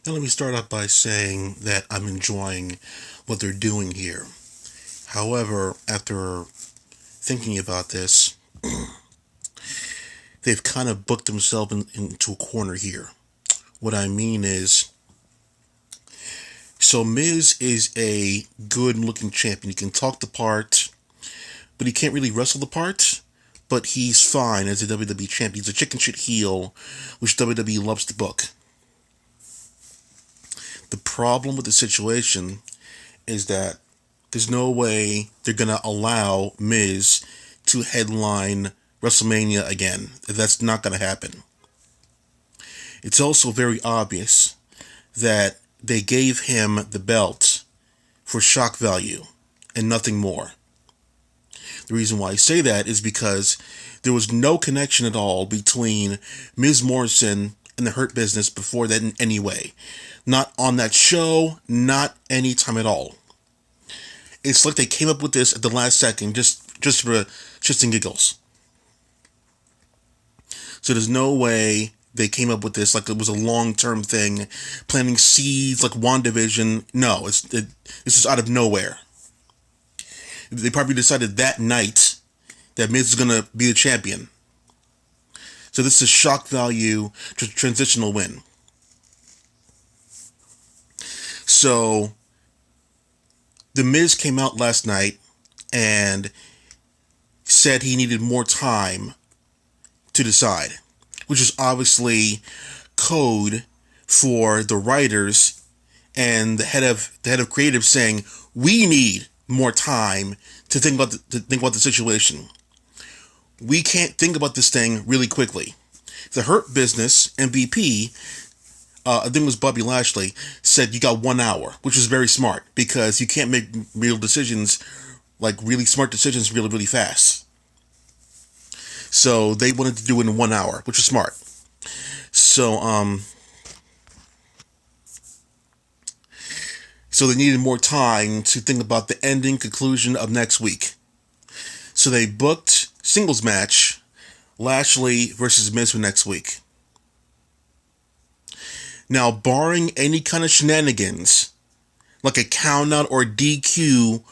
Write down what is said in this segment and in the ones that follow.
And let me start out by saying that I'm enjoying what they're doing here. However, after thinking about this, they've kind of booked themselves into a corner here. What I mean is, so Miz is a good looking champion. He can talk the part, but he can't really wrestle the part. But he's fine as a WWE champion. He's a chicken shit heel, which WWE loves to book. The problem with the situation is that there's no way they're going to allow Miz to headline WrestleMania again. That's not going to happen. It's also very obvious that they gave him the belt for shock value and nothing more. The reason why I say that is because there was no connection at all between Miz Morrison and the Hurt Business before that in any way. Not on that show, not any time at all. It's like they came up with this at the last second, just for shits and giggles. So there's no way they came up with this like it was a long-term thing, planting seeds like WandaVision. No, this is out of nowhere. They probably decided that night that Miz is gonna be the champion. So this is shock value transitional win. So the Miz came out last night and said he needed more time to decide, which is obviously code for the writers and the head of creative saying we need more time to think about the situation. We can't think about this thing really quickly. The Hurt Business MVP, I think it was Bobby Lashley, said you got 1 hour, which was very smart because you can't make real decisions, like really smart decisions, really, really fast. So they wanted to do it in 1 hour, which was smart. So they needed more time to think about the ending conclusion of next week. So they booked singles match, Lashley versus Miz for next week. Now, barring any kind of shenanigans, like a countout or DQ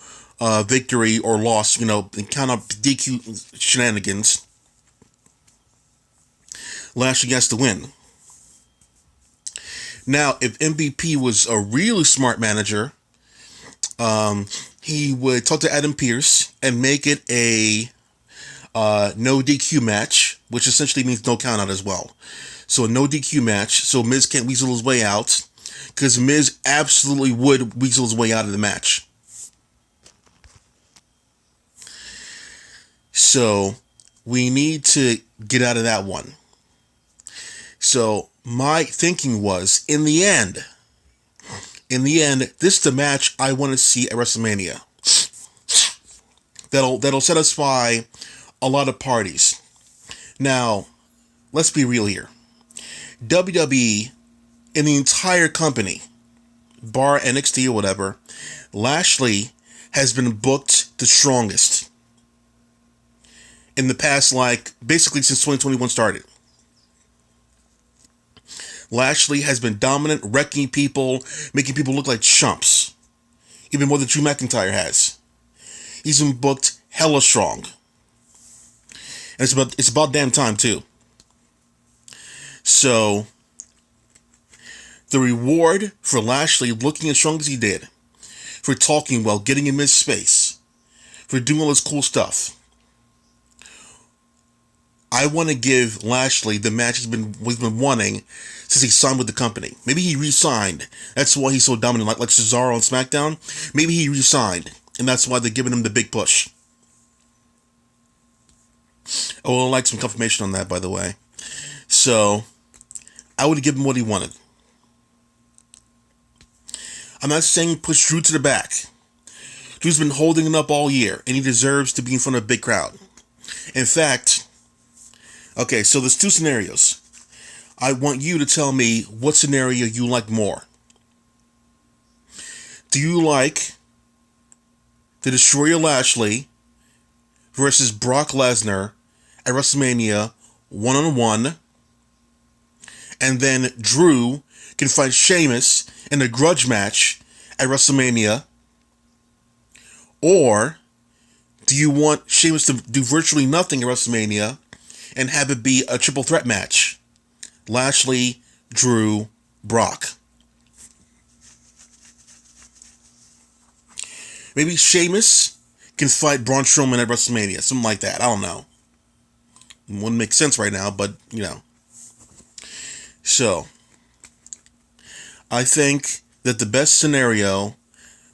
victory or loss, count out DQ shenanigans, Lashley gets the win. Now, if MVP was a really smart manager, he would talk to Adam Pearce and make it a no DQ match, which essentially means no countout as well. So a no DQ match, so Miz can't weasel his way out, because Miz absolutely would weasel his way out of the match. So we need to get out of that one. So my thinking was, in the end, this is the match I want to see at WrestleMania. That'll satisfy a lot of parties. Now, let's be real here. WWE, in the entire company, bar NXT or whatever, Lashley has been booked the strongest in the past, basically since 2021 started. Lashley has been dominant, wrecking people, making people look like chumps. Even more than Drew McIntyre has. He's been booked hella strong. And it's about damn time too. So, the reward for Lashley looking as strong as he did, for talking well, getting in his space, for doing all this cool stuff, I want to give Lashley the match he's been wanting since he signed with the company. Maybe he re-signed. That's why he's so dominant, like Cesaro on SmackDown. Maybe he re-signed, and that's why they're giving him the big push. I would like some confirmation on that, by the way. So, I would give him what he wanted. I'm not saying push Drew to the back. Drew's been holding it up all year, and he deserves to be in front of a big crowd. In fact, okay, so there's two scenarios. I want you to tell me what scenario you like more. Do you like the Destroyer Lashley versus Brock Lesnar at WrestleMania 1-on-1 and then Drew can fight Sheamus in a grudge match at WrestleMania? Or do you want Sheamus to do virtually nothing at WrestleMania and have it be a triple threat match? Lashley, Drew, Brock. Maybe Sheamus can fight Braun Strowman at WrestleMania. Something like that. I don't know. It wouldn't make sense right now, but, you know. So, I think that the best scenario,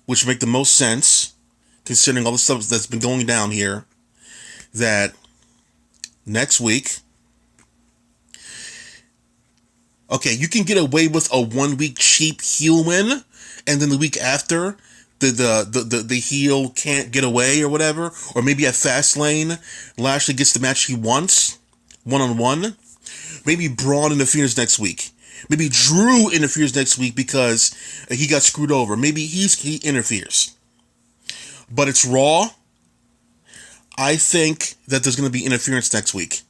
which would make the most sense, considering all the stuff that's been going down here, that next week, okay, you can get away with a 1 week cheap heel win, and then the week after, the heel can't get away or whatever, or maybe at Fastlane, Lashley gets the match he wants, one-on-one. Maybe Braun interferes next week. Maybe Drew interferes next week because he got screwed over. Maybe he interferes. But it's Raw. I think that there's going to be interference next week.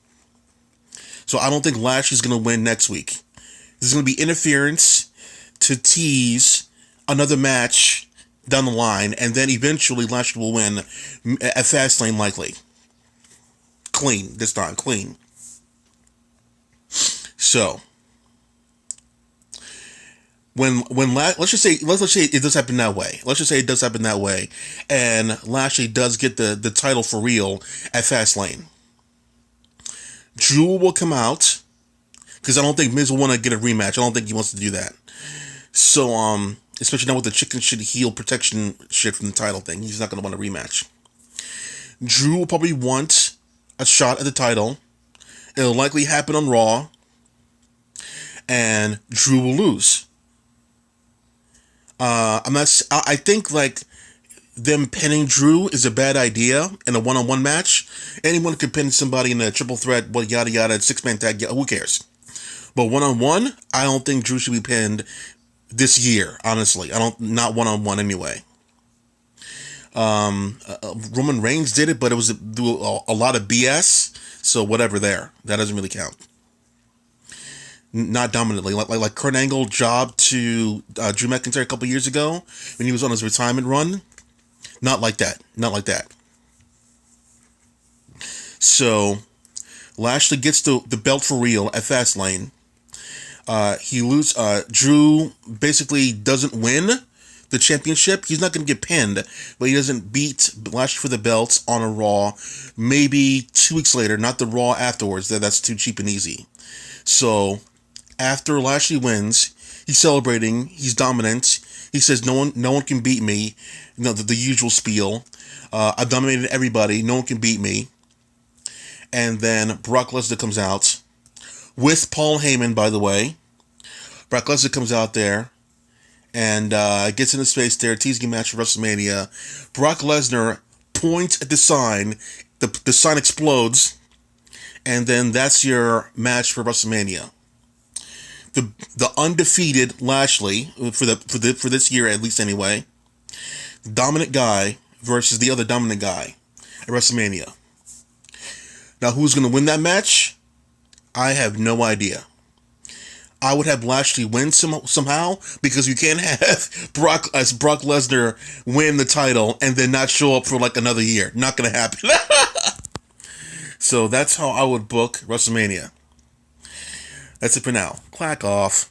So I don't think Lashley's going to win next week. There's going to be interference to tease another match down the line, and then eventually Lashley will win at Fastlane, likely. Clean this time, clean. So let's just say it does happen that way. Let's just say it does happen that way, and Lashley does get the title for real at Fastlane. Drew will come out because I don't think Miz will want to get a rematch. I don't think he wants to do that. So especially now with the chicken shit heel protection shit from the title thing, he's not going to want a rematch. Drew will probably want a shot at the title. It'll likely happen on Raw, and Drew will lose. I think like them pinning Drew is a bad idea in a one-on-one match. Anyone could pin somebody in a triple threat, yada yada, 6-man tag. Who cares? But one-on-one, I don't think Drew should be pinned this year. Honestly, not one-on-one anyway. Roman Reigns did it, but it was a lot of BS. So whatever, that doesn't really count. Not dominantly, like Kurt Angle jobbed to Drew McIntyre a couple years ago when he was on his retirement run. Not like that. So Lashley gets the belt for real at Fastlane. Drew basically doesn't win the championship. He's not going to get pinned, but he doesn't beat Lashley for the belts on a Raw. Maybe 2 weeks later, not the Raw afterwards. That's too cheap and easy. So after Lashley wins, he's celebrating. He's dominant. He says, "No one can beat me." You know, the usual spiel. I've dominated everybody. No one can beat me. And then Brock Lesnar comes out with Paul Heyman, by the way. Brock Lesnar comes out there and gets in his face there, teasing a match for WrestleMania. Brock Lesnar points at the sign. The sign explodes, and then that's your match for WrestleMania. The undefeated Lashley for this year, at least anyway, the dominant guy versus the other dominant guy at WrestleMania. Now, who's going to win that match? I have no idea. I would have Lashley win somehow, because you can't have Brock Lesnar win the title and then not show up for like another year. Not going to happen. So that's how I would book WrestleMania. That's it for now. Clack off.